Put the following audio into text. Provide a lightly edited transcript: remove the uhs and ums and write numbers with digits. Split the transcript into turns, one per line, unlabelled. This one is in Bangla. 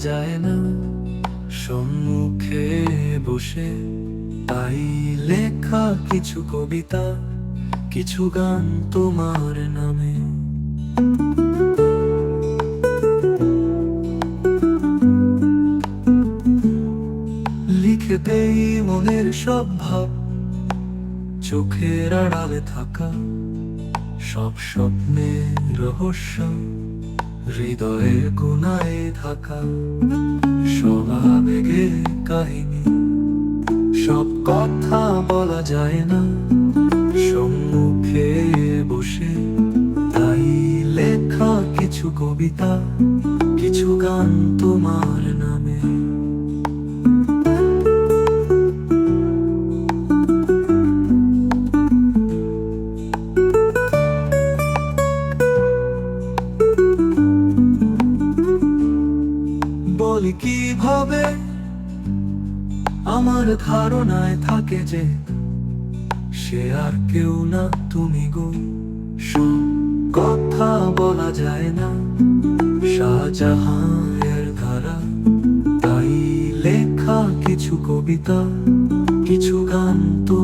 যায় না সম্মুখে বসে, তাই লেখা কিছু কবিতা, কিছু গান তোমার নামে। লিখে দেই মনের সব ভাব, চোখের আড়ালে থাকা সব স্বপ্নের রহস্য, হৃদয়ের কোনায় থাকা সব আবেগের কাহিনী। সব কথা বলা যায় না সম্মুখে বসে, তাই লেখা কিছু কবিতা, কিছু গান তোমার নামে। বলি কিভাবে আমার ধারণায় থাকে যে সে আর কেউ না তুমি গো। সব কথা বলা যায় না শাহজাহানের ধারা, তাই লেখা কিছু কবিতা, কিছু গান তো